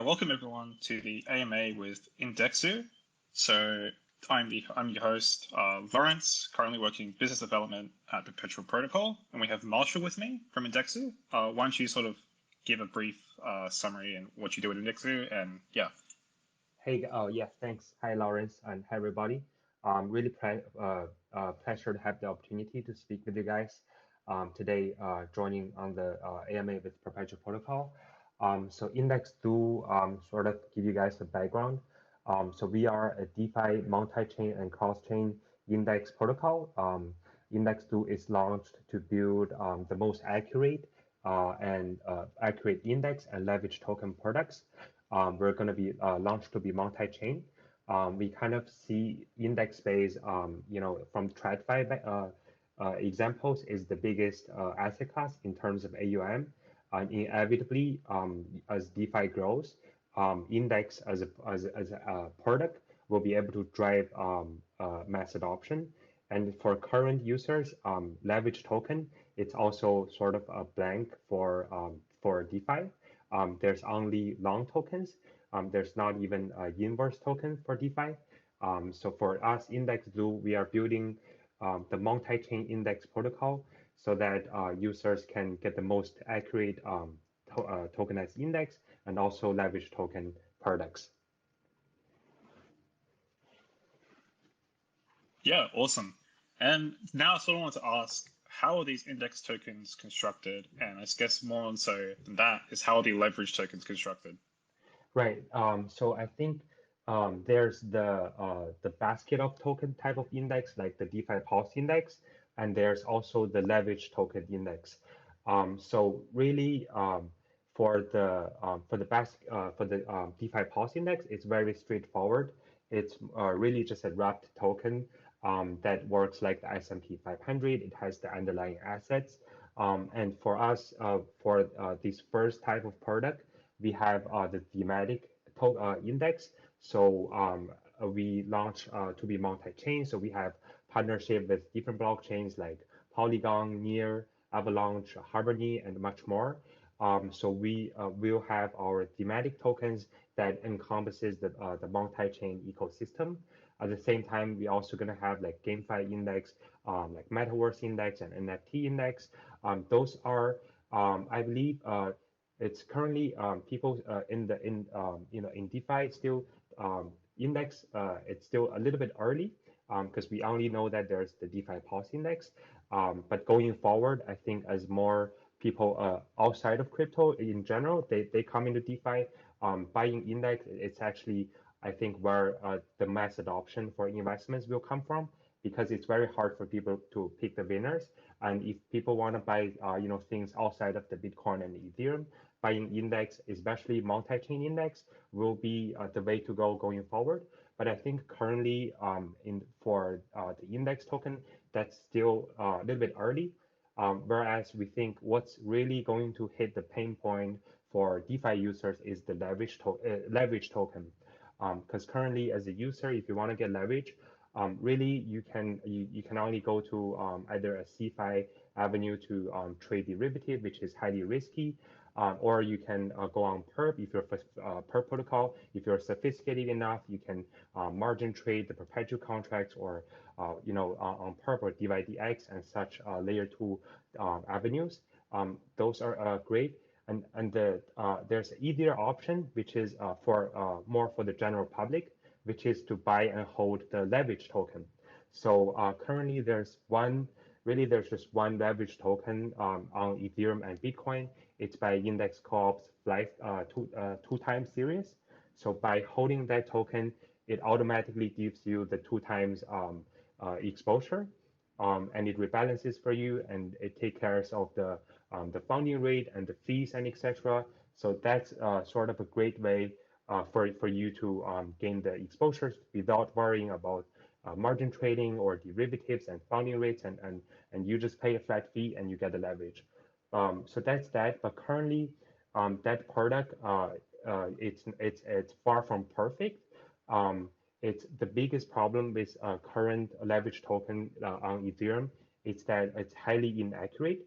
Welcome everyone to the AMA with IndexZoo. So I'm your host, Lawrence, currently working business development at Perpetual Protocol, and we have Marshall with me from IndexZoo. Why don't you sort of give a brief summary and what you do at IndexZoo, and yeah. Hey, yes, thanks. Hi, Lawrence, and hi, everybody. Really pleasure to have the opportunity to speak with you guys today, joining on the AMA with Perpetual Protocol. So IndexZoo, sort of give you guys a background. So we are a DeFi multi-chain and cross-chain index protocol. IndexZoo is launched to build the most accurate and accurate index and leverage token products. We're going to be launched to be multi-chain. We kind of see index space, from TradFi examples is the biggest asset class in terms of AUM. And inevitably, as DeFi grows, index as a product will be able to drive mass adoption. And for current users, leverage token, it's also sort of a blank for DeFi. There's only long tokens. There's not even a inverse token for DeFi. So for us, IndexZoo, we are building the multi-chain index protocol so that users can get the most accurate tokenized index and also leverage token products. Yeah, awesome. And now I sort of want to ask, how are these index tokens constructed? And I guess more on so than that is how are the leverage tokens constructed? Right. So I think there's the basket of token type of index, like the DeFi Pulse index, and there's also the leverage token index. So really, for the DeFi Pulse index, it's very straightforward. It's really just a wrapped token that works like the S&P 500. It has the underlying assets. And for us, for this first type of product, we have the thematic index. So we launched to be multi-chain. So we have partnership with different blockchains like Polygon, Near, Avalanche, Harmony, and much more. So we will have our thematic tokens that encompasses the multi-chain ecosystem. At the same time, we're also going to have like GameFi index, like Metaverse index and NFT index. Those are, I believe, it's currently people in DeFi still index. It's still a little bit early because we only know that there's the DeFi Pulse index. But going forward, I think as more people outside of crypto in general, they come into DeFi, buying index, it's actually, I think, where the mass adoption for investments will come from because it's very hard for people to pick the winners. And if people want to buy, things outside of the Bitcoin and Ethereum, buying index, especially multi-chain index, will be the way to go going forward. But I think currently, for the index token, that's still a little bit early. Whereas we think what's really going to hit the pain point for DeFi users is the leverage token. Because currently, as a user, if you want to get leverage, really you can only go to either a CeFi avenue to trade derivative, which is highly risky, or you can go on Perp if you're Perp protocol. If you're sophisticated enough, you can margin trade the perpetual contracts or on Perp or DYDX and such layer two avenues. Those are great. And there's either option, which is for more for the general public, which is to buy and hold the leverage token. So currently there's just one leverage token on Ethereum and Bitcoin. It's by Index Corp's two times series. So by holding that token, it automatically gives you the two times exposure, and it rebalances for you, and it takes care of the funding rate and the fees and etc. So that's sort of a great way for you to gain the exposures without worrying about margin trading or derivatives and funding rates, and you just pay a flat fee and you get the leverage. So that's that. But currently, that product it's far from perfect. It's the biggest problem with current leverage token on Ethereum. It's that it's highly inaccurate.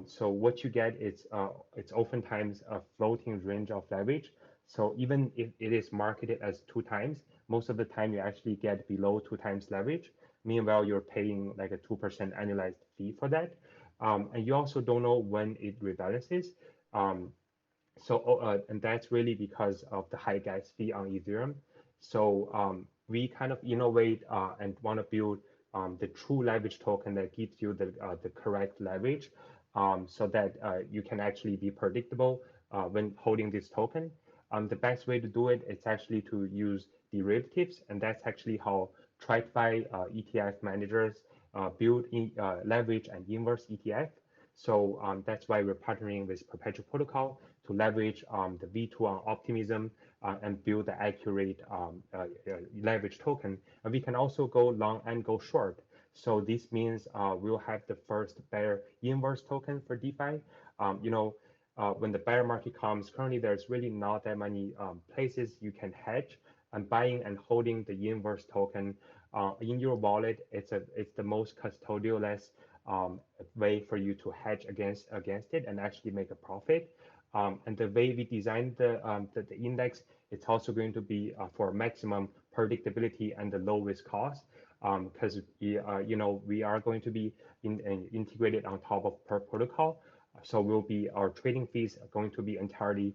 So what you get is it's oftentimes a floating range of leverage. So even if it is marketed as 2 times, most of the time you actually get below 2 times leverage. Meanwhile, you're paying like a 2% annualized fee for that. And you also don't know when it rebalances. Um, and that's really because of the high gas fee on Ethereum. So we kind of innovate and want to build the true leverage token that gives you the correct leverage, so that you can actually be predictable when holding this token. The best way to do it is actually to use derivatives, and that's actually how TradFi ETF managers build leverage and inverse ETF. So that's why we're partnering with Perpetual Protocol to leverage the V2 on optimism and build the accurate leverage token. And we can also go long and go short. So this means we'll have the first bear inverse token for DeFi. When the bear market comes, currently there's really not that many places you can hedge. And buying and holding the inverse token in your wallet, it's the most custodial-less way for you to hedge against it and actually make a profit. And the way we designed the index, it's also going to be for maximum predictability and the low risk cost, because we are going to be integrated on top of per protocol. So our trading fees are going to be entirely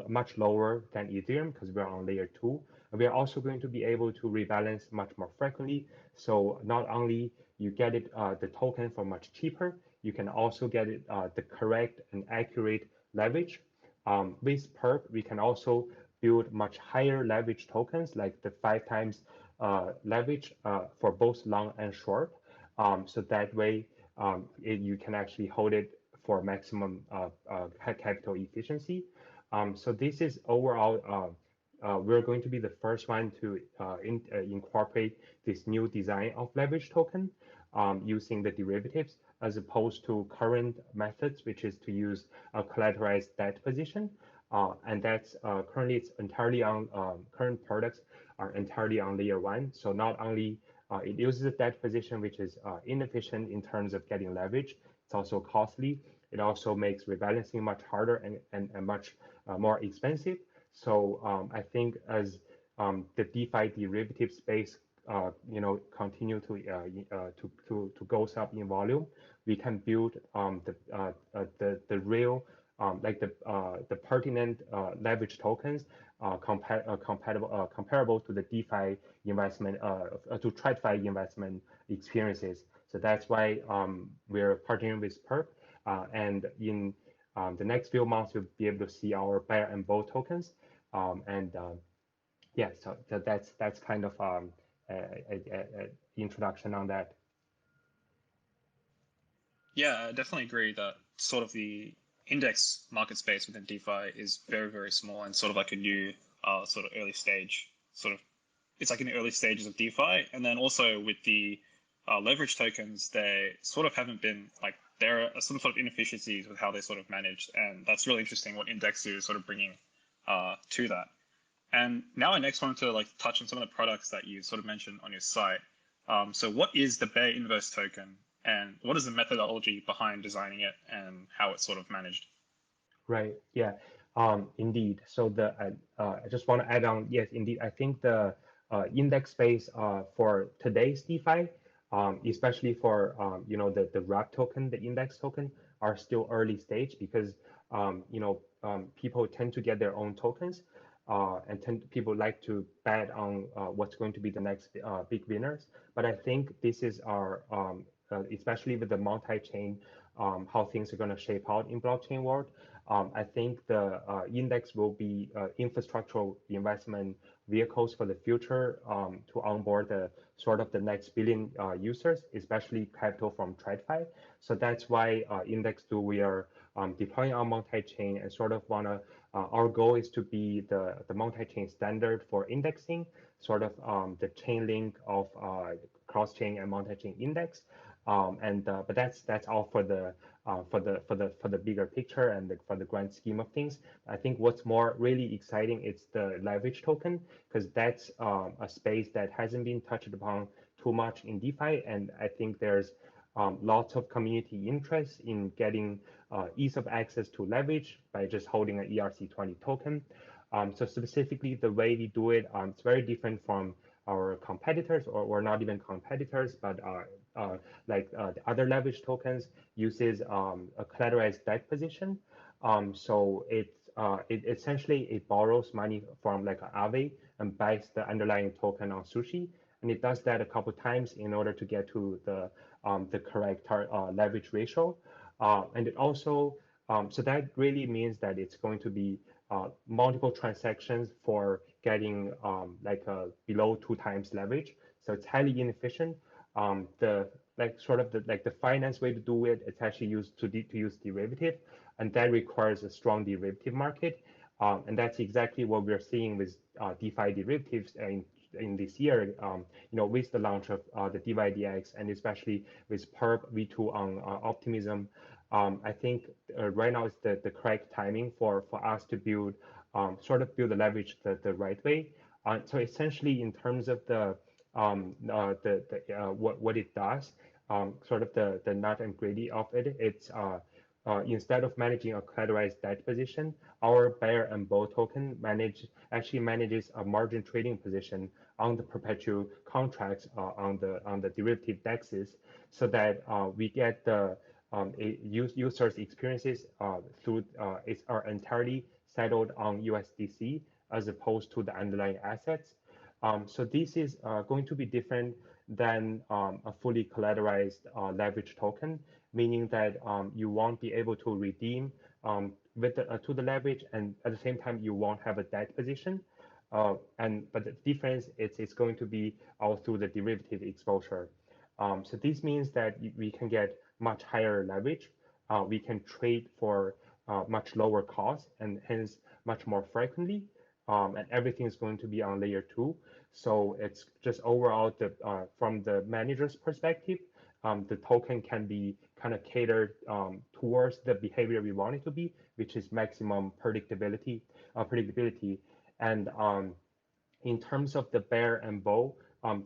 much lower than Ethereum because we're on layer 2. And we are also going to be able to rebalance much more frequently. So not only you get it the token for much cheaper, you can also get it the correct and accurate leverage. With Perp, we can also build much higher leverage tokens, like the 5 times leverage for both long and short. So that way, you can actually hold it for maximum capital efficiency. So this is overall, we're going to be the first one to incorporate this new design of leverage token using the derivatives, as opposed to current methods, which is to use a collateralized debt position. And that's currently it's entirely on current products are entirely on layer 1. So not only it uses a debt position, which is inefficient in terms of getting leverage, it's also costly. It also makes rebalancing much harder and much more expensive. So I think as the DeFi derivative space continue to go up in volume, we can build the real the pertinent leverage tokens comparable to the DeFi investment to TradFi investment experiences. So that's why we're partnering with Perp, and in the next few months you'll be able to see our bear and bull tokens, and yeah, so that's kind of a introduction on that. Yeah, I definitely agree that sort of the index market space within DeFi is very, very small and sort of like a new sort of early stage, sort of, it's like in the early stages of DeFi. And then also with the leverage tokens, they sort of haven't been like, there are some sort of inefficiencies with how they're sort of managed. And that's really interesting what IndexZoo is sort of bringing to that. And now I next wanted to like touch on some of the products that you sort of mentioned on your site. So what is the Bear Inverse token, and what is the methodology behind designing it and how it's sort of managed? Right. Yeah. Indeed. So I just want to add on. Yes, indeed. I think the index space for today's DeFi, especially for the wrap token, the index token, are still early stage because people tend to get their own tokens, and people like to bet on what's going to be the next big winners. But I think this is our especially with the multi-chain, how things are going to shape out in blockchain world. I think the index will be infrastructural investment vehicles for the future to onboard the sort of the next billion users, especially capital from TradFi. So that's why IndexZoo, we are deploying our multi-chain and sort of want to, our goal is to be the multi-chain standard for indexing, sort of the chain link of cross-chain and multi-chain index. But that's all for the bigger picture and for the grand scheme of things. I think what's more really exciting is the leverage token, because that's a space that hasn't been touched upon too much in DeFi, and I think there's lots of community interest in getting ease of access to leverage by just holding an ERC20 token. So specifically, the way we do it, it's very different from our competitors, or not even competitors, but the other leverage tokens uses a collateralized debt position. So it essentially it borrows money from like an Aave and buys the underlying token on Sushi, and it does that a couple times in order to get to the correct leverage ratio. And it also so that really means that it's going to be multiple transactions for getting like a below 2x leverage. So it's highly inefficient. The like sort of the finance way to do it, it's actually used to use derivative, and that requires a strong derivative market. And that's exactly what we're seeing with DeFi derivatives in this year, with the launch of the DYDX, and especially with Perp V2 on Optimism. I think right now is the correct timing for us to build build the leverage the right way. So essentially, in terms of what it does, the nut and gritty of it, it's instead of managing a collateralized debt position, our bear and bull token actually manages a margin trading position on the perpetual contracts on the derivative dexes, so that we get the users' experiences are entirely settled on USDC as opposed to the underlying assets. So this is going to be different than a fully collateralized leverage token, meaning that you won't be able to redeem to the leverage, and at the same time you won't have a debt position. But the difference is it's going to be all through the derivative exposure. So this means that we can get much higher leverage. We can trade for much lower cost and hence much more frequently. And everything is going to be on layer 2. So it's just overall from the manager's perspective, the token can be kind of catered towards the behavior we want it to be, which is maximum predictability. And in terms of the bear and bull,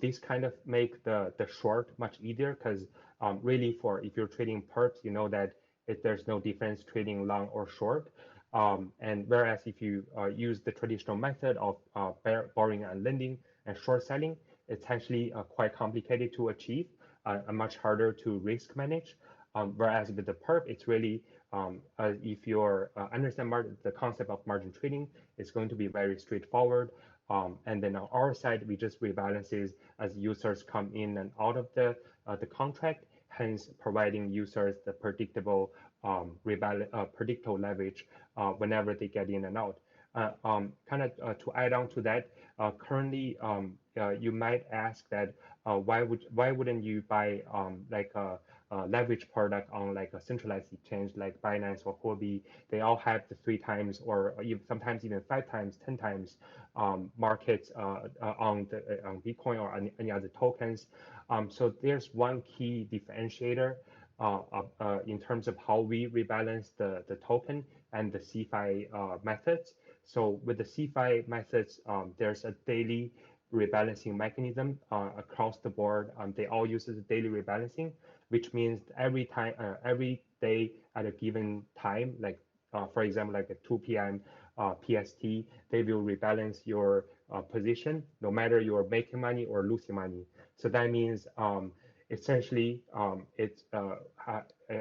these kind of make the short much easier, because really if you're trading perps, you know that there's no difference trading long or short. And whereas if you use the traditional method of borrowing and lending and short selling, it's actually quite complicated to achieve and much harder to risk manage. Whereas with the perp, it's really if you understand the concept of margin trading, it's going to be very straightforward. And then on our side, we just rebalances as users come in and out of the contract, hence providing users the predictable predictable leverage whenever they get in and out. To add on to that, currently you might ask that why wouldn't you buy like a leverage product on like a centralized exchange like Binance or Huobi? They all have the 3x or sometimes even 5x, 10x markets on Bitcoin or any other tokens. So there's one key differentiator in terms of how we rebalance the token and the CeFi methods. So with the CeFi methods, there's a daily rebalancing mechanism across the board. They all use the daily rebalancing, which means every day at a given time, like for example, like at 2 p.m. PST, they will rebalance your position, no matter you're making money or losing money. So that means essentially it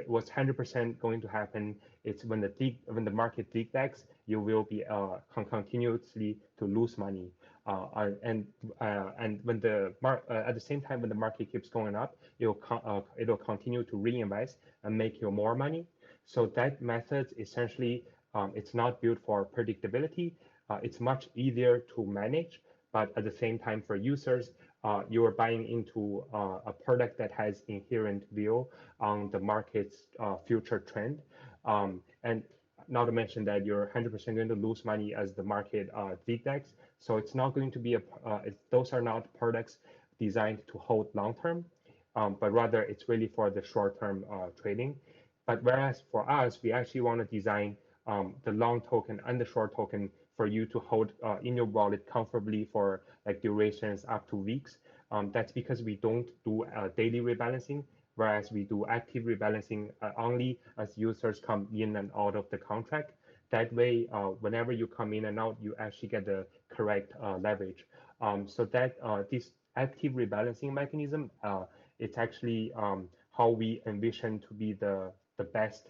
was 100% going to happen. It's when the market decks, you will be continuously to lose money. And when at the same time when the market keeps going up, it'll continue to reinvest and make you more money. So that method essentially it's not built for predictability. It's much easier to manage, but at the same time for users, you are buying into a product that has inherent view on the market's future trend. And not to mention that you're 100% going to lose money as the market decks. So it's not going to be those are not products designed to hold long term, but rather it's really for the short term trading. But whereas for us, we actually want to design the long token and the short token for you to hold in your wallet comfortably for like durations up to weeks. That's because we don't do daily rebalancing, whereas we do active rebalancing only as users come in and out of the contract. That way, whenever you come in and out, you actually get the correct leverage. So that this active rebalancing mechanism, it's actually how we envision to be the best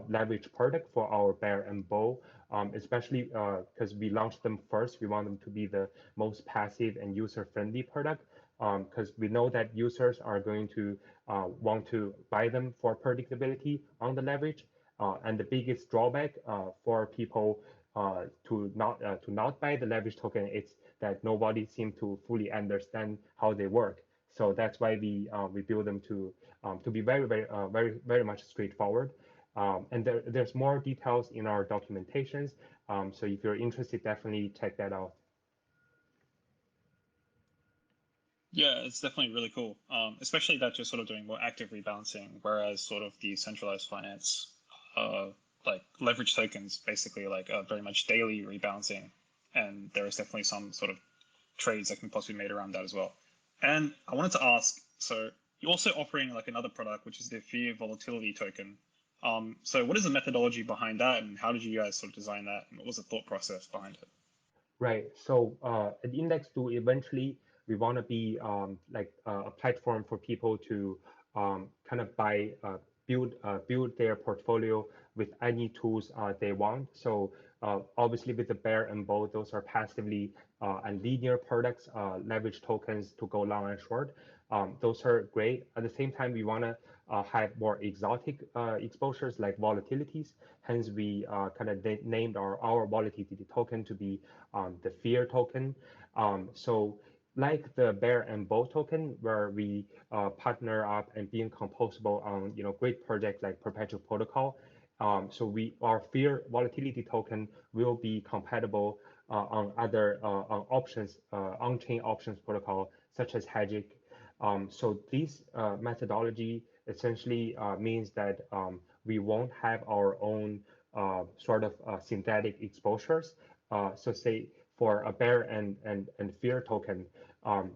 leverage product for our bear and bull, especially because we launched them first. We want them to be the most passive and user-friendly product because we know that users are going to want to buy them for predictability on the leverage. And the biggest drawback for people to not buy the leverage token is that nobody seems to fully understand how they work. So that's why we build them to be very much straightforward. And there's more details in our documentations. So if you're interested, definitely check that out. Yeah, it's definitely really cool, especially that you're sort of doing more active rebalancing, whereas sort of the centralized finance, uh, like leverage tokens, basically like very much daily rebalancing, and there is definitely some sort of trades that can possibly be made around that as well. And I wanted to ask, so you're also offering like another product, which is the Fear Volatility token. So what is the methodology behind that, and how did you guys sort of design that, and what was the thought process behind it? Right. So at IndexZoo, eventually we want to be like a platform for people to kind of build their portfolio with any tools they want. So obviously with the bear and bull, those are passively and linear products, leverage tokens to go long and short. Those are great. At the same time, we want to have more exotic exposures like volatilities. Hence, we kind of named our volatility token to be the fear token. So like the bear and bull token, where we partner up and being composable on great projects like Perpetual Protocol. So our fear volatility token will be compatible on other on options on-chain options protocol such as Hedgic. So this methodology essentially means that we won't have our own sort of synthetic exposures. So say for a bear and fear token,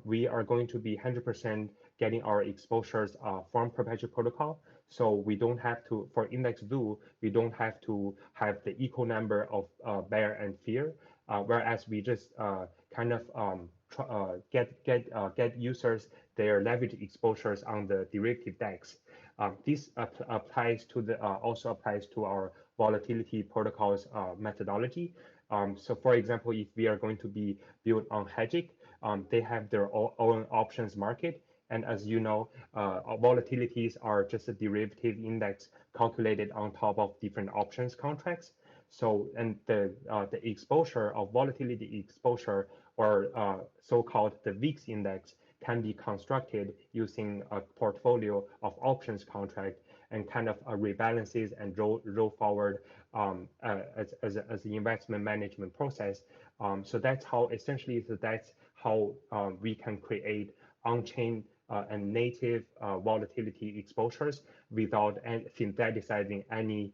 we are going to be 100% getting our exposures from Perpetual Protocol. So we don't have to, for IndexZoo, we don't have to have the equal number of bear and fear, whereas we just kind of get users their leverage exposures on the derivative DEX. This applies to the also applies to our volatility protocols methodology. So for example, if we are going to be built on Hedgic, they have their own options market. And as you know, volatilities are just a derivative index calculated on top of different options contracts. So, and the exposure of volatility exposure, or so-called the VIX index, can be constructed using a portfolio of options contract and kind of rebalances and roll forward as the investment management process. So that's how essentially that's how we can create on-chain and native volatility exposures without synthesizing any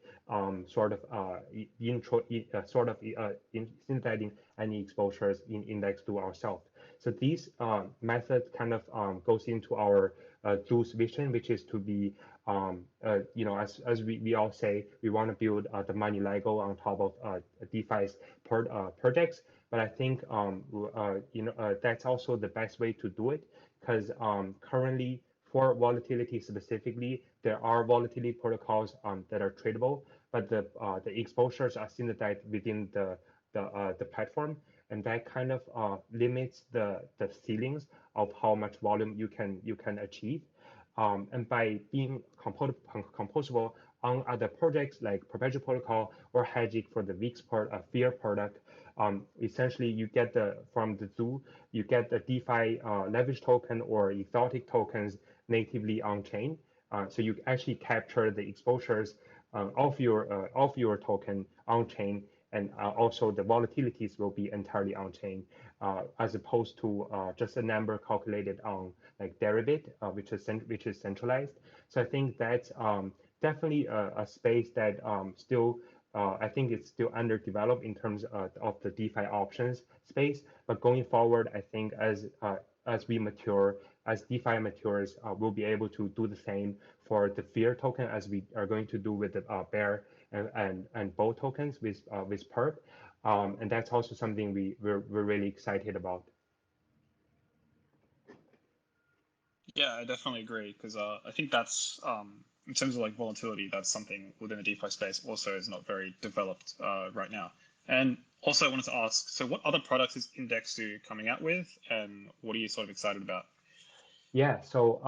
sort of synthesizing any exposures in IndexZoo ourselves. So this method kind of goes into our Zoo's vision, which is to be, as we all say, we want to build the money Lego on top of DeFi's projects. But I think that's also the best way to do it, because currently for volatility specifically, there are volatility protocols that are tradable, but the exposures are synthesized within the platform, and that kind of limits the ceilings of how much volume you can achieve. And by being composable on other projects like Perpetual Protocol or Hedgic for the VIX fear product, essentially you get from the Zoo, you get the DeFi leverage token or exotic tokens natively on chain. So you actually capture the exposures of your token on chain, and also the volatilities will be entirely on chain, as opposed to just a number calculated on like Deribit, which is centralized. So I think that's definitely a space that still I think it's still underdeveloped in terms of the DeFi options space. But going forward, I think as we mature, as DeFi matures, we'll be able to do the same for the Fear token as we are going to do with the Bear and BOL tokens with Perp. And that's also something we're really excited about. Yeah, I definitely agree because I think that's in terms of like volatility, that's something within the DeFi space also is not very developed right now. And also, I wanted to ask, so what other products is IndexZoo coming out with, and what are you sort of excited about? Yeah, so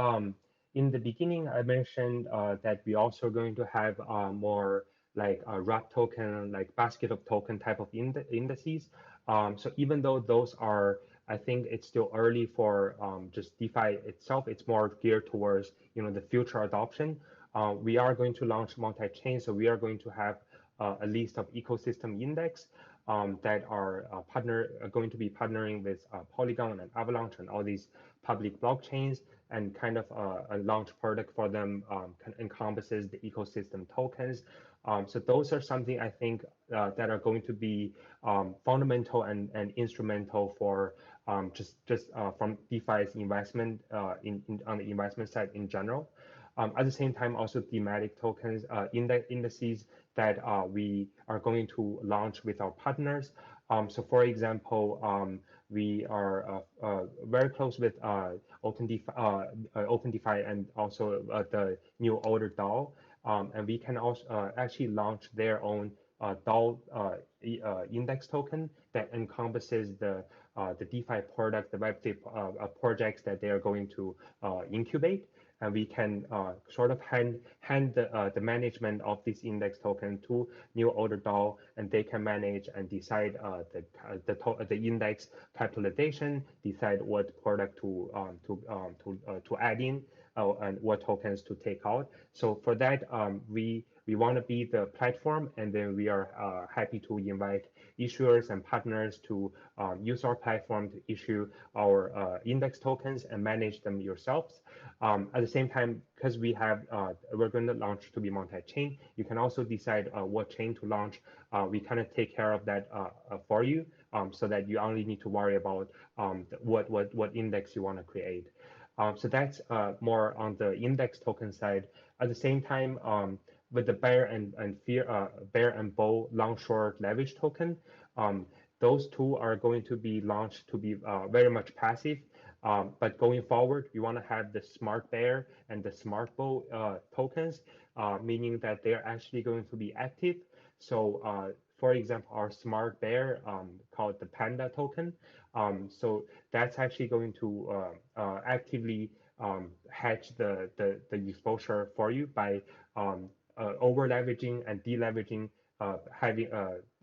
in the beginning, I mentioned that we also going to have more like a wrap token, like basket of token type of indices. So even though those are, I think it's still early for just DeFi itself, it's more geared towards the future adoption. We are going to launch multi-chain, so we are going to have a list of ecosystem index that are going to be partnering with Polygon and Avalanche and all these public blockchains, and kind of a launch product for them encompasses the ecosystem tokens. So those are something I think that are going to be fundamental and instrumental for just from DeFi's investment on the investment side in general. At the same time, also thematic tokens, indices that we are going to launch with our partners. So for example, we are very close with OpenDefi and also the new Order DAO. And we can also actually launch their own DAO index token that encompasses the DeFi product, the Web3 projects that they are going to incubate. And we can sort of hand the management of this index token to New Order DAO, and they can manage and decide the index capitalization, decide what product to add in, and what tokens to take out. So for that, we want to be the platform, and then we are happy to invite issuers and partners to use our platform to issue our index tokens and manage them yourselves. At the same time, because we're going to launch to be multi-chain, you can also decide what chain to launch. We kind of take care of that for you, so that you only need to worry about what index you want to create. So that's more on the index token side. At the same time, with the bear and bull long short leverage token, those two are going to be launched to be very much passive. But going forward, we want to have the smart bear and the smart bull tokens, meaning that they're actually going to be active. So for example, our smart bear called the Panda token. So that's actually going to actively hedge the exposure for you by over leveraging and deleveraging, having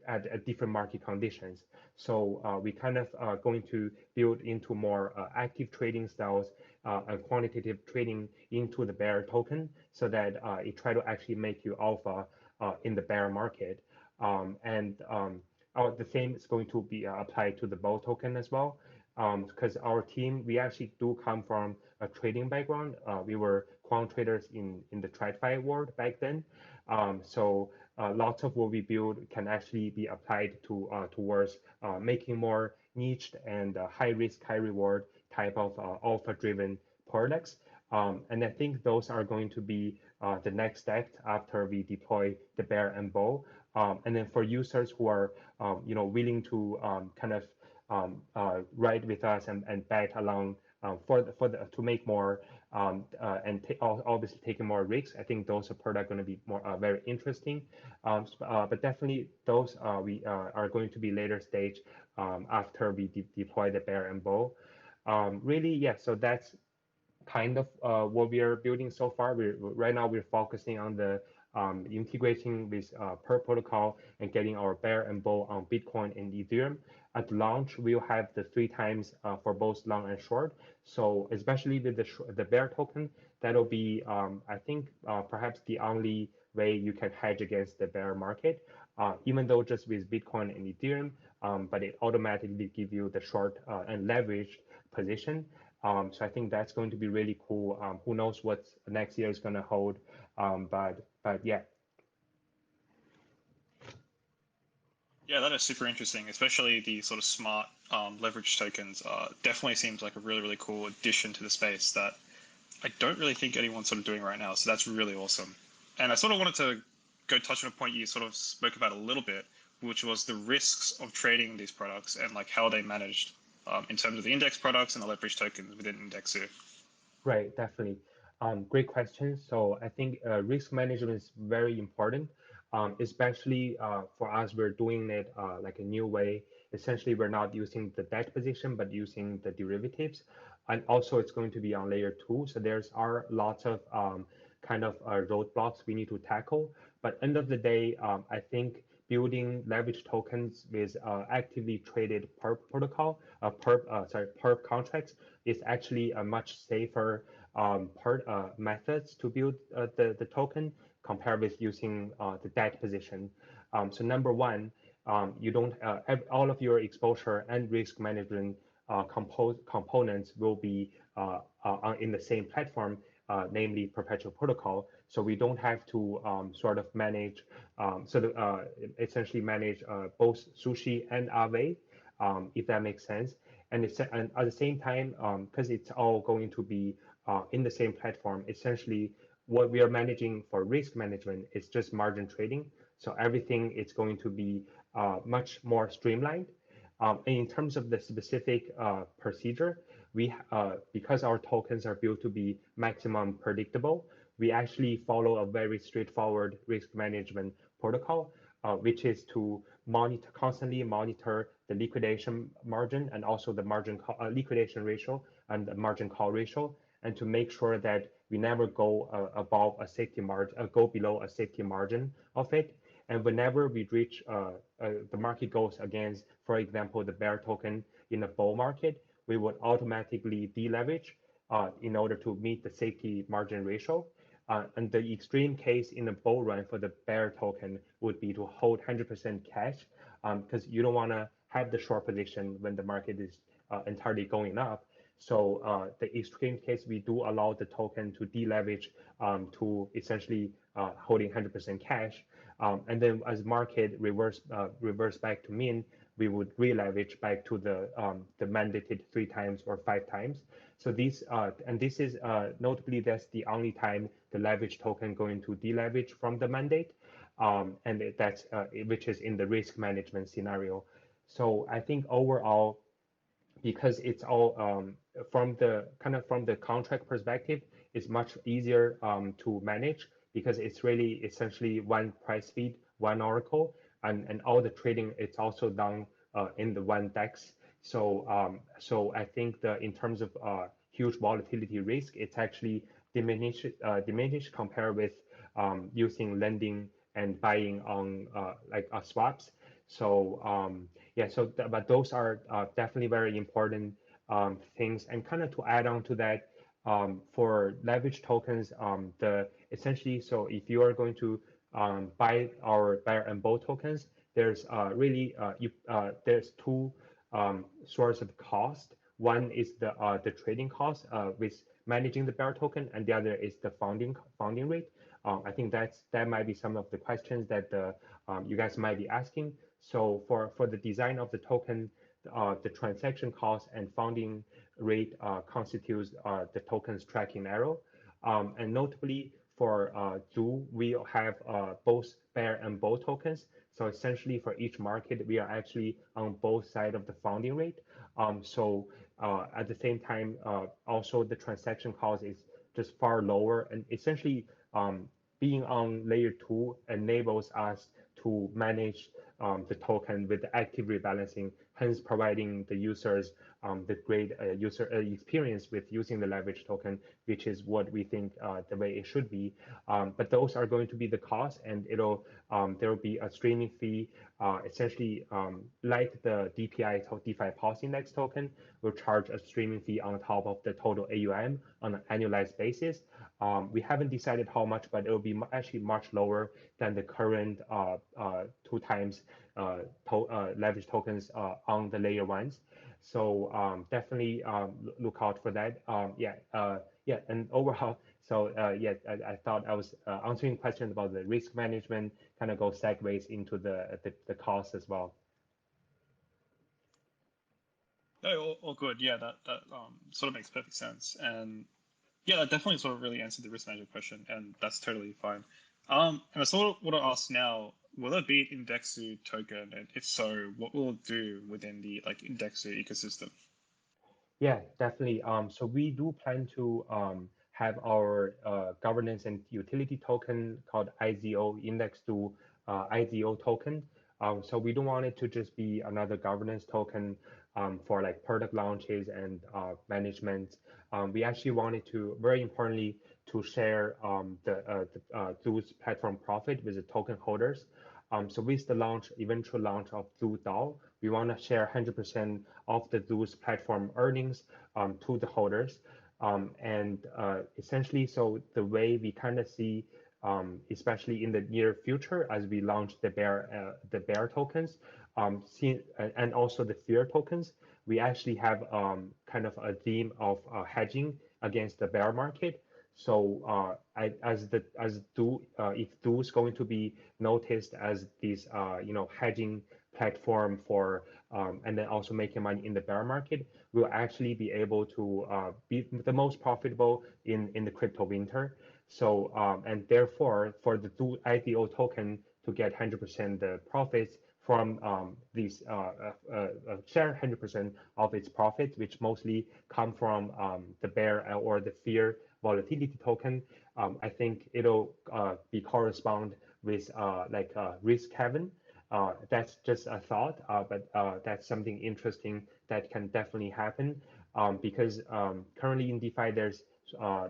at different market conditions. So we kind of going to build into more active trading styles and quantitative trading into the bear token, so that it try to actually make you alpha in the bear market. The same is going to be applied to the bull token as well. Because our team, we actually do come from a trading background. We were quant traders in the TradFi world back then. So lots of what we build can actually be applied towards making more niched and high risk, high reward type of alpha-driven products. And I think those are going to be the next step after we deploy the bear and bull. And then for users who are willing to kind of ride with us and bet along to make more and obviously taking more risks. I think those are products going to be more very interesting. But definitely those we are going to be later stage after we deploy the bear and bull. Really, yeah. So that's kind of what we are building so far. Right now we're focusing on the integrating with Perp protocol and getting our bear and bull on Bitcoin and Ethereum. At launch, we'll have the 3 times for both long and short. So especially with the bear token, that'll be, I think, perhaps the only way you can hedge against the bear market, even though just with Bitcoin and Ethereum, but it automatically give you the short and leveraged position. So I think that's going to be really cool. Who knows what next year is going to hold, but yeah. Yeah, that is super interesting, especially the sort of smart leverage tokens. Definitely seems like a really, really cool addition to the space that I don't really think anyone's sort of doing right now. So that's really awesome. And I sort of wanted to go touch on a point you sort of spoke about a little bit, which was the risks of trading these products and like how they managed in terms of the index products and the leverage tokens within IndexZoo. Right, definitely. Great question. So I think risk management is very important, especially for us. We're doing it like a new way. Essentially, we're not using the debt position, but using the derivatives. And also, it's going to be on layer two. So there's are lots of kind of roadblocks we need to tackle. But end of the day, I think building leverage tokens with actively traded perp protocol, perp contracts is actually a much safer methods to build the token compared with using the debt position. So number one, you don't all of your exposure and risk management components will be in the same platform, namely Perpetual Protocol. So we don't have to sort of manage, essentially manage both Sushi and Aave, if that makes sense. And at the same time, because it's all going to be in the same platform, essentially what we are managing for risk management is just margin trading. So everything is going to be much more streamlined. And in terms of the specific procedure, because our tokens are built to be maximum predictable, we actually follow a very straightforward risk management protocol, which is to constantly monitor the liquidation margin and also the liquidation ratio and the margin call ratio, and to make sure that we never go above a safety margin, go below a safety margin of it. And whenever we reach the market goes against, for example, the bear token in a bull market, we would automatically deleverage in order to meet the safety margin ratio. And the extreme case in the bull run for the bear token would be to hold 100% cash, because you don't want to have the short position when the market is entirely going up. So the extreme case, we do allow the token to deleverage to essentially holding 100% cash. And then as market reverse back to mean, we would re-leverage back to the mandated 3 times or 5 times. So this is notably that's the only time the leverage token going to deleverage from the mandate, and that's which is in the risk management scenario. So I think overall, because it's all from the contract perspective, it's much easier to manage because it's really essentially one price feed, one oracle, and all the trading it's also done in the one DEX. So I think in terms of huge volatility risk, it's actually diminished compared with using lending and buying on like swaps. So yeah, but those are definitely very important things. And kind of to add on to that, for leverage tokens, essentially, so if you are going to buy our bear and bull tokens, there's there's two sources of cost. One is the trading cost with managing the bear token, and the other is the funding rate. I think that might be some of the questions that you guys might be asking. So for the design of the token, the transaction cost and funding rate constitutes the token's tracking arrow. And notably for Zoo, we have both bear and bull tokens. So essentially for each market, we are actually on both sides of the funding rate. So at the same time, also the transaction cost is just far lower, and essentially being on layer 2 enables us to manage the token with the active rebalancing, hence providing the users the great user experience with using the leverage token, which is what we think the way it should be. But those are going to be the cost, and there will be a streaming fee, essentially like the DeFi Pulse Index token will charge a streaming fee on top of the total AUM on an annualized basis. We haven't decided how much, but it will be actually much lower than the current 2 times leverage tokens on the layer ones. So definitely look out for that. Yeah, and overall, so yeah, I thought I was answering questions about the risk management, kind of go segues into the cost as well. No, all good. Yeah, that sort of makes perfect sense. And yeah, that definitely sort of really answered the risk management question, and that's totally fine. And I sort of want to ask now, will there be an IndexZoo token? And if so, what will it do within the like IndexZoo ecosystem? Yeah, definitely. So we do plan to have our governance and utility token called IZO index to IZO token. So we don't want it to just be another governance token for like product launches and management. We actually wanted to, very importantly, to share Zoo's platform profit with the token holders. So with the eventual launch of Zoo DAO, we want to share 100% of the Zoo's platform earnings to the holders. And essentially, so the way we kind of see, especially in the near future, as we launch the bear tokens, and also the fear tokens, we actually have kind of a theme of hedging against the bear market. So as Do if Do is going to be noticed as this hedging platform for and then also making money in the bear market, we'll actually be able to be the most profitable in the crypto winter. So and therefore for the Do IDO token to get 100% the profits from these share 100% of its profits, which mostly come from the bear or the fear volatility token. I think it'll be correspond with risk haven. That's just a thought, but that's something interesting that can definitely happen because currently in DeFi there's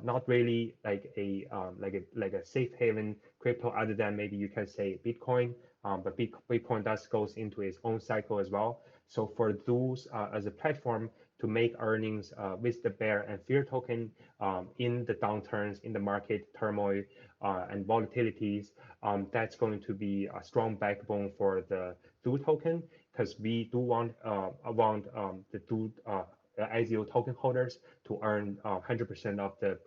not really like a safe haven crypto other than maybe you can say Bitcoin, but Bitcoin does goes into its own cycle as well. So for those as a platform to make earnings with the bear and fear token in the downturns in the market turmoil and volatilities, that's going to be a strong backbone for the Do token because we do want the Do ICO token holders to earn 100% of the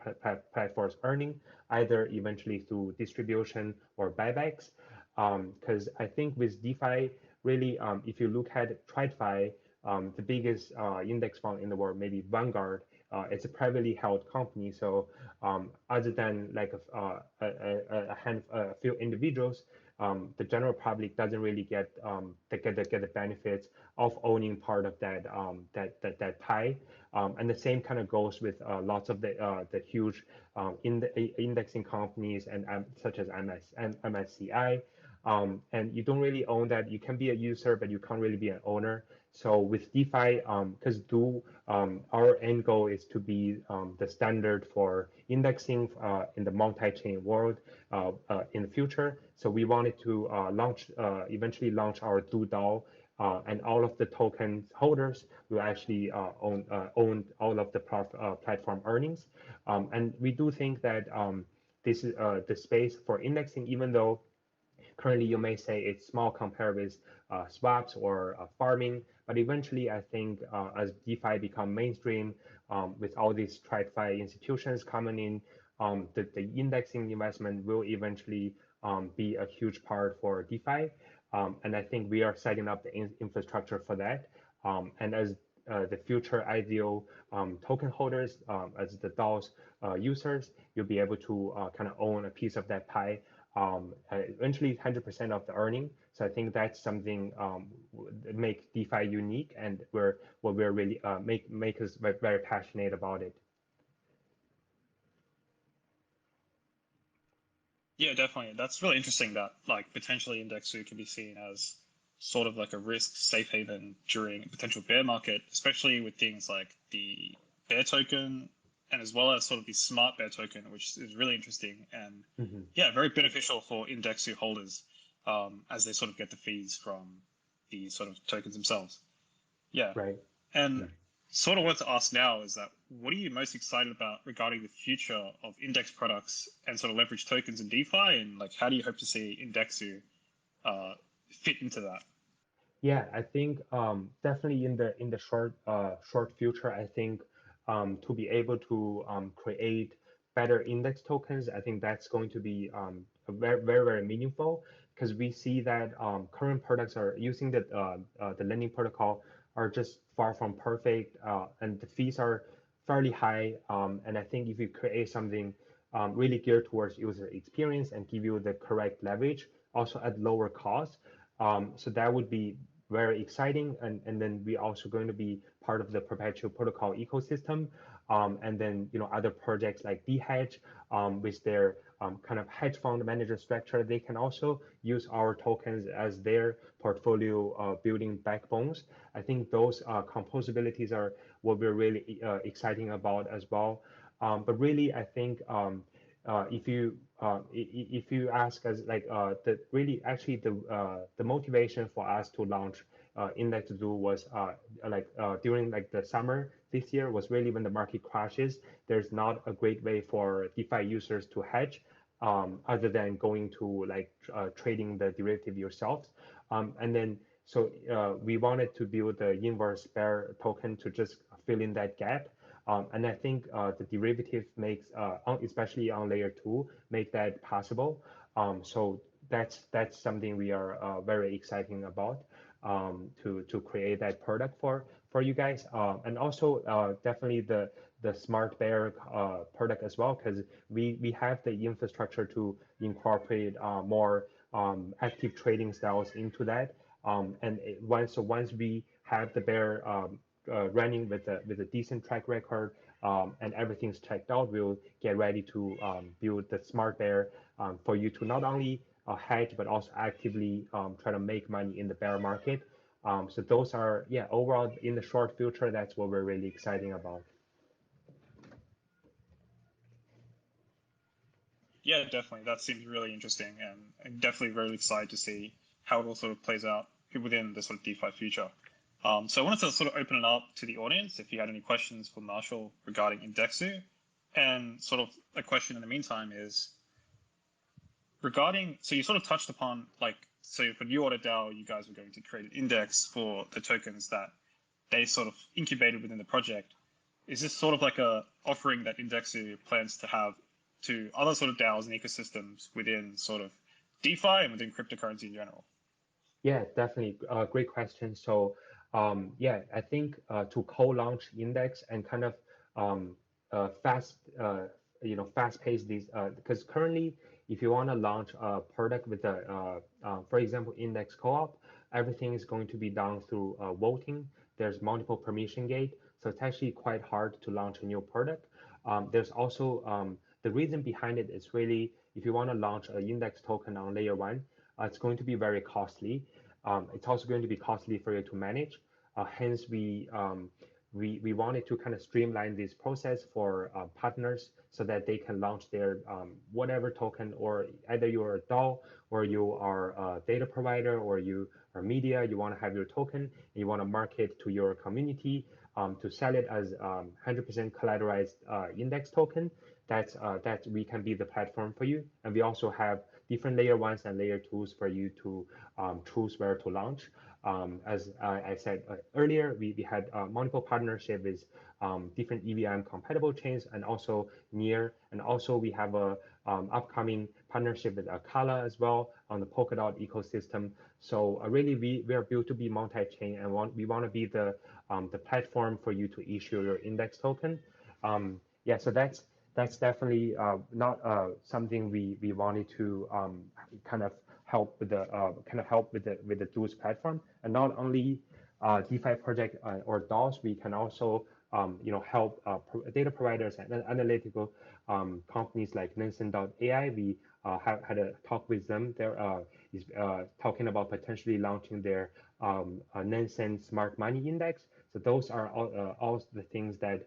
platform's earning, either eventually through distribution or buybacks. Because I think with DeFi, really, if you look at TradFi, the biggest index fund in the world, maybe Vanguard, it's a privately held company. So other than like a few individuals, the general public doesn't really get the benefits of owning part of that pie. And the same kind of goes with lots of the huge indexing companies and such as MSCI. And you don't really own that. You can be a user, but you can't really be an owner. So with DeFi, because our end goal is to be the standard for indexing in the multi-chain world in the future. So we wanted to eventually launch our Do DAO, and all of the token holders will actually own all of the platform earnings. And we do think that this is the space for indexing, even though currently, you may say it's small compared with swaps or farming, but eventually, I think as DeFi become mainstream, with all these TradFi institutions coming in, the indexing investment will eventually be a huge part for DeFi. And I think we are setting up the infrastructure for that. And as the future ideal token holders, as the DAO's users, you'll be able to kind of own a piece of that pie eventually 100% of the earning. So I think that's something make DeFi unique, and we're really make us very passionate about it. Yeah, definitely. That's really interesting that like potentially IndexZoo can be seen as sort of like a risk safe haven during a potential bear market, especially with things like the bear token and as well as sort of the smart bear token, which is really interesting and Hmm. yeah, very beneficial for IndexZoo holders as they sort of get the fees from the sort of tokens themselves. Yeah. Right. And sort of what to ask now is that what are you most excited about regarding the future of index products and sort of leverage tokens in DeFi, and like how do you hope to see IndexZoo fit into that? Yeah, I think definitely in the short future, I think to be able to create better index tokens, I think that's going to be very meaningful because we see that current products are using the lending protocol are just far from perfect, and the fees are fairly high. And I think if you create something really geared towards user experience and give you the correct leverage, also at lower cost. So that would be very exciting. And then we also going to be part of the Perpetual Protocol ecosystem. And then, other projects like DHedge, with their kind of hedge fund manager structure, they can also use our tokens as their portfolio building backbones. I think those composabilities are what we're really exciting about as well. But really, I think if you ask us like the motivation for us to launch IndexZoo was during like the summer this year was really when the market crashes. There's not a great way for DeFi users to hedge other than going to trading the derivative yourselves. And then so we wanted to build the inverse bear token to just fill in that gap. And I think the derivative makes, especially on layer 2, make that possible. So that's something we are very exciting about to create that product for you guys. And also definitely the Smart Bear product as well, because we have the infrastructure to incorporate more active trading styles into that. And once we have the bear running with a decent track record and everything's checked out, we'll get ready to build the Smart Bear for you to not only hedge but also actively try to make money in the bear market. So those are, yeah, overall in the short future, that's what we're really excited about. Yeah, definitely. That seems really interesting, and I'm definitely very excited to see how it all sort of plays out within the sort of DeFi future. So I wanted to sort of open it up to the audience if you had any questions for Marshall regarding IndexZoo. And sort of a question in the meantime is regarding, so you sort of touched upon so for New Order DAO, you guys were going to create an index for the tokens that they sort of incubated within the project. Is this sort of like a offering that IndexZoo plans to have to other sort of DAOs and ecosystems within sort of DeFi and within cryptocurrency in general? Yeah, definitely. Great question. So, yeah, I think to co-launch Index and kind of fast pace these, because currently, if you want to launch a product with for example, Index Co-op, everything is going to be done through voting. There's multiple permission gate, so it's actually quite hard to launch a new product. There's also the reason behind it is really if you want to launch an Index token on layer 1, it's going to be very costly. It's also going to be costly for you to manage. Hence, we wanted to kind of streamline this process for partners so that they can launch their whatever token, or either you're a DAO or you are a data provider or you are media, you want to have your token and you want to market to your community to sell it as 100% collateralized index token. That we can be the platform for you. And we also have different layer 1s and layer 2s for you to choose where to launch. As I said earlier, we had multiple partnerships with different EVM compatible chains and also Near. And also we have a upcoming partnership with Akala as well on the Polkadot ecosystem. So really we are built to be multi-chain, and we want to be the platform for you to issue your index token. Yeah, so that's definitely not something we wanted to kind of help with the Zeus platform. And not only DeFi project or DAOs, we can also help data providers and analytical companies like Nansen.ai. We had a talk with them. They're talking about potentially launching their Nansen Smart Money Index. So those are all the things that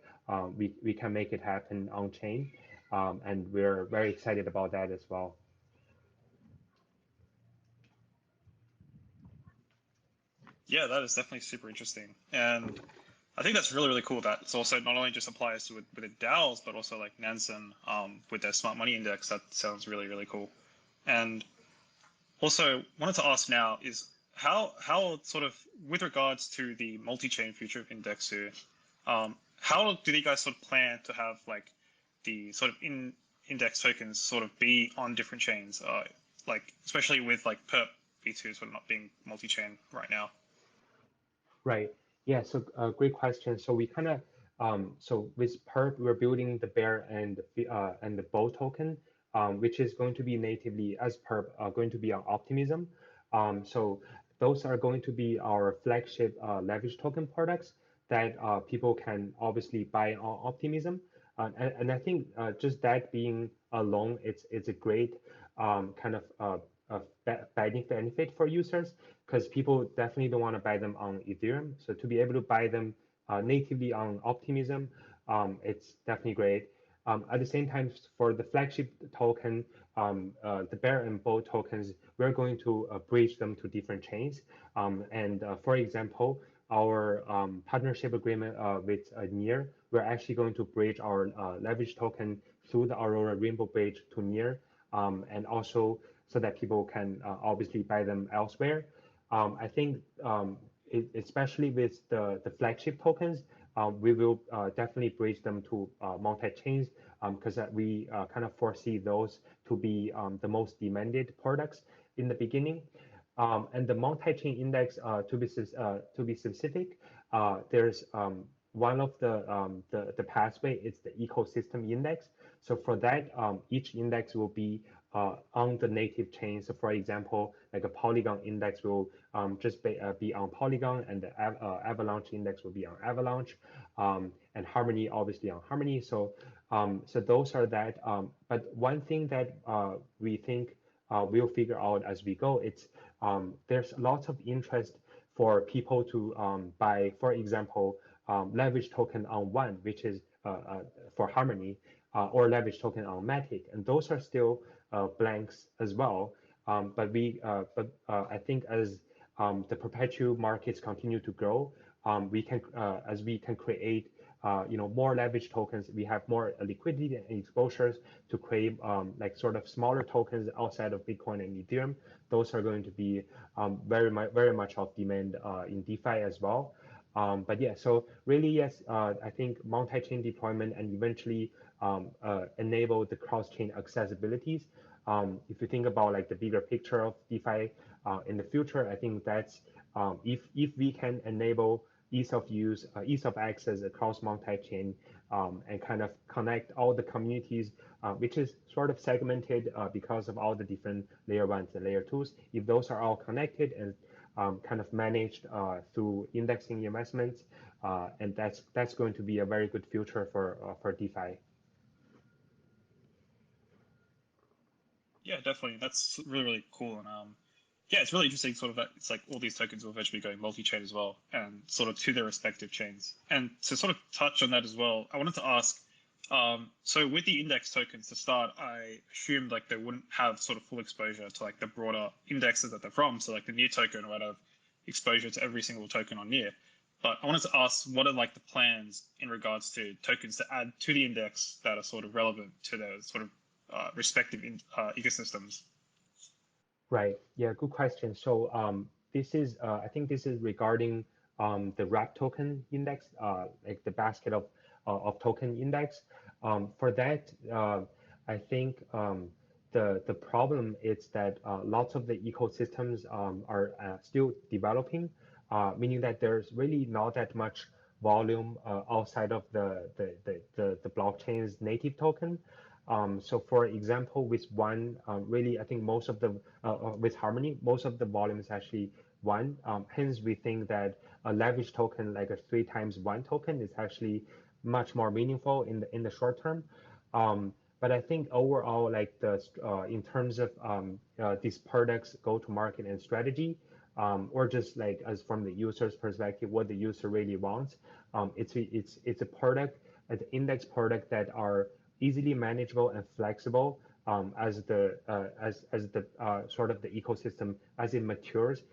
we can make it happen on chain, and we're very excited about that as well. Yeah, that is definitely super interesting, and I think that's really, really cool that it's also not only just applies to with the DAOs, but also like Nansen with their Smart Money Index. That sounds really, really cool. And also wanted to ask now is how sort of with regards to the multi-chain feature of IndexZoo, how do you guys sort of plan to have like the sort of index tokens sort of be on different chains, like especially with like Perp v2 sort of not being multi-chain right now? Right. Yeah. So great question. So we kind of So with Perp, we're building the bear and the bull token, which is going to be natively as Perp going to be on Optimism. So those are going to be our flagship leverage token products that people can obviously buy on Optimism. And I think just that being alone, it's a great kind of benefit for users because people definitely don't want to buy them on Ethereum. So to be able to buy them natively on Optimism, it's definitely great. At the same time, for the flagship token, the Bear and Bull tokens, we're going to bridge them to different chains. For example, our partnership agreement with Near, we're actually going to bridge our leverage token through the Aurora Rainbow Bridge to Near, and also so that people can obviously buy them elsewhere. I think especially with the flagship tokens, we will definitely bridge them to multi-chains because we kind of foresee those to be the most demanded products in the beginning. And the multi-chain index, to be specific, there's one of the pathway is the ecosystem index. So for that, each index will be on the native chain. So for example, like a Polygon index will just be on Polygon, and the Avalanche index will be on Avalanche, and Harmony obviously on Harmony. So so those are that. But one thing that we think we'll figure out as we go, it's there's lots of interest for people to buy, for example, leverage token on One, which is for Harmony, or leverage token on Matic, and those are still blanks as well. But I think as the perpetual markets continue to grow, we can as we can create more leverage tokens, we have more liquidity and exposures to create like sort of smaller tokens outside of Bitcoin and Ethereum. Those are going to be very much of demand in DeFi as well. But yeah, so really, yes, I think multi-chain deployment and eventually enable the cross-chain accessibilities. If you think about like the bigger picture of DeFi in the future, I think that's if we can enable ease of use, ease of access across multi-chain, and kind of connect all the communities, which is sort of segmented because of all the different layer ones and layer twos. If those are all connected and kind of managed through indexing investments, and that's going to be a very good future for DeFi. Yeah, definitely. That's really cool. And yeah, it's really interesting. Sort of, that it's like all these tokens will eventually be going multi-chain as well, and sort of to their respective chains. And to sort of touch on that as well, I wanted to ask. So with the index tokens to start, I assumed like they wouldn't have sort of full exposure to like the broader indexes that they're from. So like the Near token would have exposure to every single token on Near. But I wanted to ask, what are like the plans in regards to tokens to add to the index that are sort of relevant to their sort of respective ecosystems? Right. Yeah, good question. So this is I think this is regarding the wrap token index, like the basket of token index. For that, I think the problem is that lots of the ecosystems are still developing, meaning that there's really not that much volume outside of the blockchain's native token. So for example, with One, really, I think most of the, with Harmony, most of the volume is actually One. Hence, we think that a leverage token, like a 3x1 token, is actually much more meaningful in the short term. But I think overall, like in terms of these products go to market and strategy, or just like as from the user's perspective, what the user really wants, it's a product, an index product that are easily manageable and flexible as the sort of the ecosystem as it matures.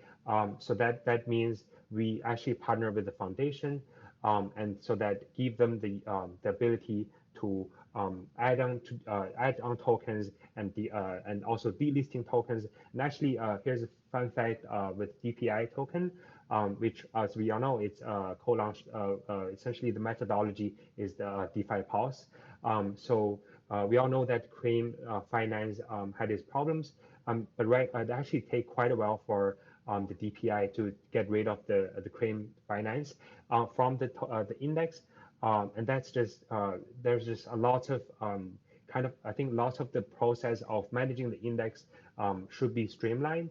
So that means we actually partner with the foundation, and so that give them the ability to add on tokens and also delisting tokens. And actually, here's a fun fact with DPI token, which, as we all know, it's co-launched. Essentially, the methodology is the DeFi pause. So we all know that Cream Finance had its problems, but it actually take quite a while for the DPI to get rid of the Cream Finance from the index. And that's just there's just a lot of kind of I think lots of the process of managing the index should be streamlined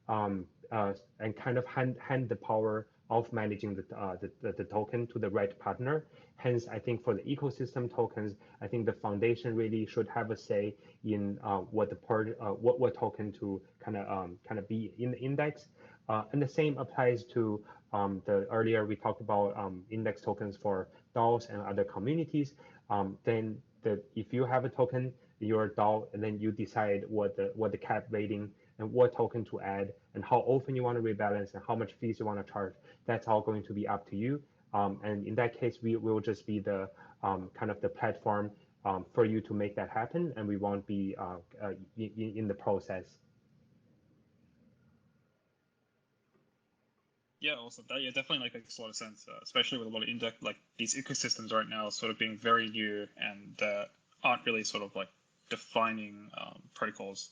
and kind of hand the power of managing the token to the right partner. Hence, I think for the ecosystem tokens, I think the foundation really should have a say in what token to kind of be in the index. And the same applies to the earlier we talked about index tokens for DAOs and other communities. Then if you have a token, your DAO, and then you decide what the cap rating and what token to add and how often you want to rebalance and how much fees you want to charge. That's all going to be up to you. And in that case, we will just be the kind of the platform for you to make that happen, and we won't be in the process. Yeah, awesome. That yeah, definitely like makes a lot of sense, especially with a lot of index like these ecosystems right now, sort of being very new and aren't really sort of like defining protocols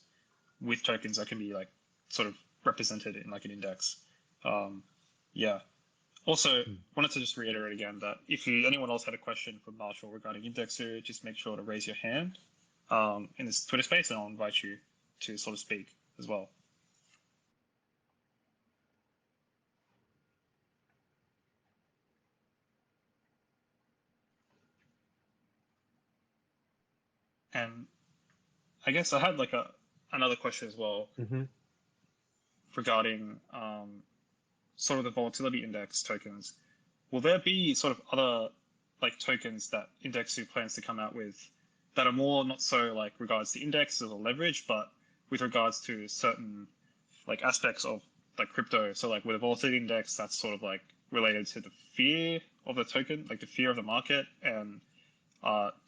with tokens that can be like sort of represented in like an index. Yeah. Also, wanted to just reiterate again that if anyone else had a question for Marshall regarding IndexZoo, just make sure to raise your hand in this Twitter space, and I'll invite you to sort of speak as well. And I guess I had like another question as well regarding sort of the volatility index tokens. Will there be sort of other like tokens that IndexZoo plans to come out with that are more not so like regards to indexes or leverage, but with regards to certain like aspects of like crypto? So like with a volatility index, that's sort of like related to the fear of the token, like the fear of the market. And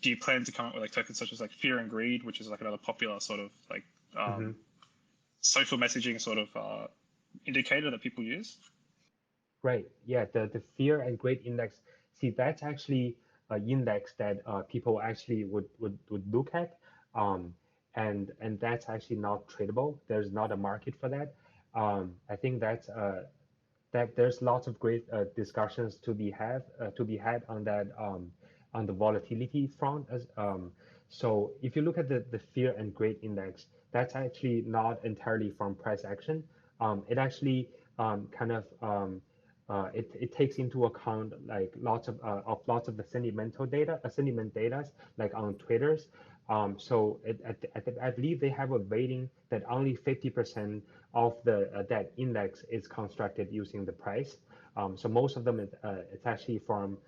do you plan to come up with like tokens such as like fear and greed, which is like another popular sort of like social messaging sort of indicator that people use? Right. Yeah. The fear and greed index. See, that's actually an index that people actually would look at, and that's actually not tradable. There's not a market for that. I think that there's lots of great discussions to be had on the volatility front as so if you look at the fear and greed index, that's actually not entirely from price action. It actually kind of it takes into account like lots of the sentiment data like on Twitter's. So I believe they have a rating that only 50% of the that index is constructed using the price. So most of them it's actually from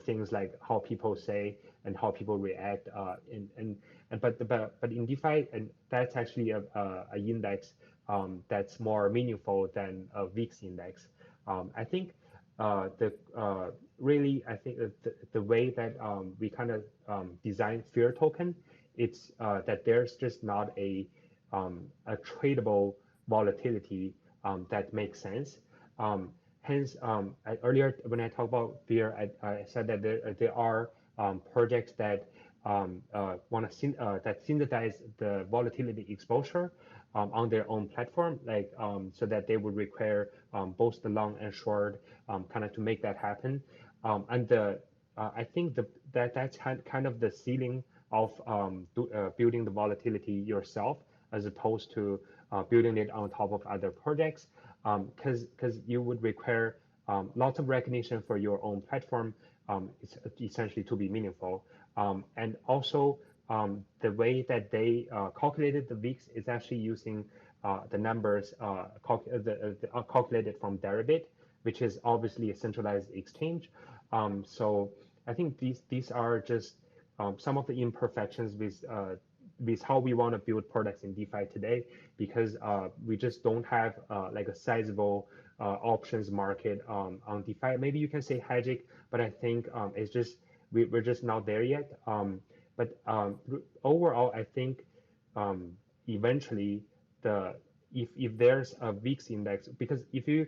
things like how people say and how people react. But in DeFi, and that's actually a index that's more meaningful than a VIX index. I think the really I think the way that we kind of design fear token, it's that there's just not a tradable volatility that makes sense. Hence, earlier when I talked about fear, I said that there are projects that want to that synthesize the volatility exposure on their own platform, like so that they would require both the long and short kind of to make that happen. And I think that's kind of the ceiling of building the volatility yourself, as opposed to building it on top of other projects, because you would require lots of recognition for your own platform, essentially to be meaningful. And also the way that they calculated the VIX is actually using the numbers calculated from Deribit, which is obviously a centralized exchange. So I think these are just some of the imperfections with how we want to build products in DeFi today, because we just don't have like a sizable options market on DeFi. Maybe you can say Hagic, but I think it's just we're just not there yet. But overall, I think eventually if there's a VIX index, because if you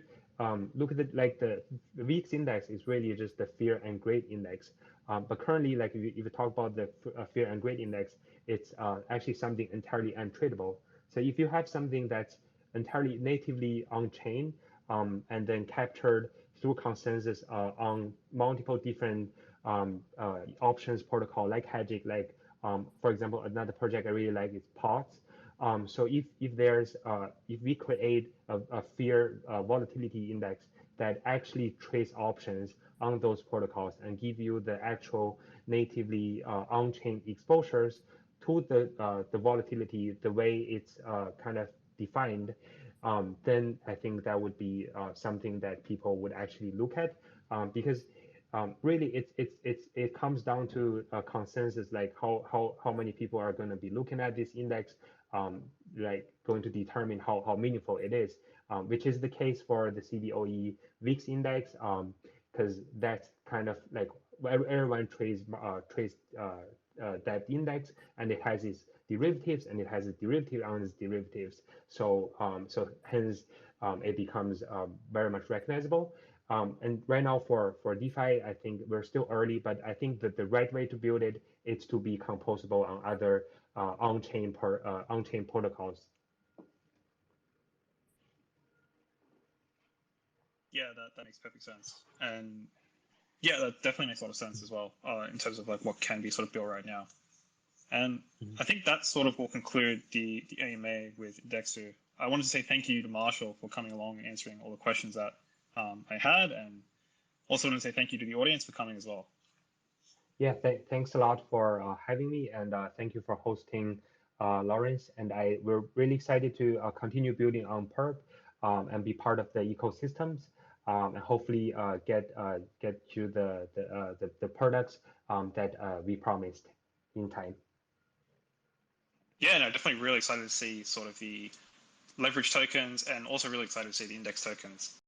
look at it like the VIX index is really just the fear and greed index. But currently, like if you talk about the fear and greed index, it's actually something entirely untradable. So if you have something that's entirely natively on chain and then captured through consensus on multiple different options protocol like Hedgic, like for example, another project I really like is POTS. So if we create a fair volatility index that actually trades options on those protocols and give you the actual natively on-chain exposures to the volatility the way it's kind of defined, then I think that would be something that people would actually look at, because really it comes down to a consensus, like how many people are going to be looking at this index, like going to determine how meaningful it is, which is the case for the CBOE VIX index, because that's kind of like everyone trades that index, and it has its derivatives, and it has a derivative on its derivatives. So hence it becomes very much recognizable. And right now for DeFi, I think we're still early, but I think that the right way to build it is to be composable on other on-chain protocols. Yeah, that makes perfect sense. And yeah, that definitely makes a lot of sense as well, in terms of like what can be sort of built right now. And I think that sort of will conclude the AMA with IndexZoo. I wanted to say thank you to Marshall for coming along and answering all the questions that I had, and also want to say thank you to the audience for coming as well. Yeah, thanks a lot for having me, and thank you for hosting, Lawrence. And we're really excited to continue building on Perp, and be part of the ecosystems, and hopefully get you the products that we promised in time. Yeah, no, definitely really excited to see sort of the leverage tokens, and also really excited to see the index tokens.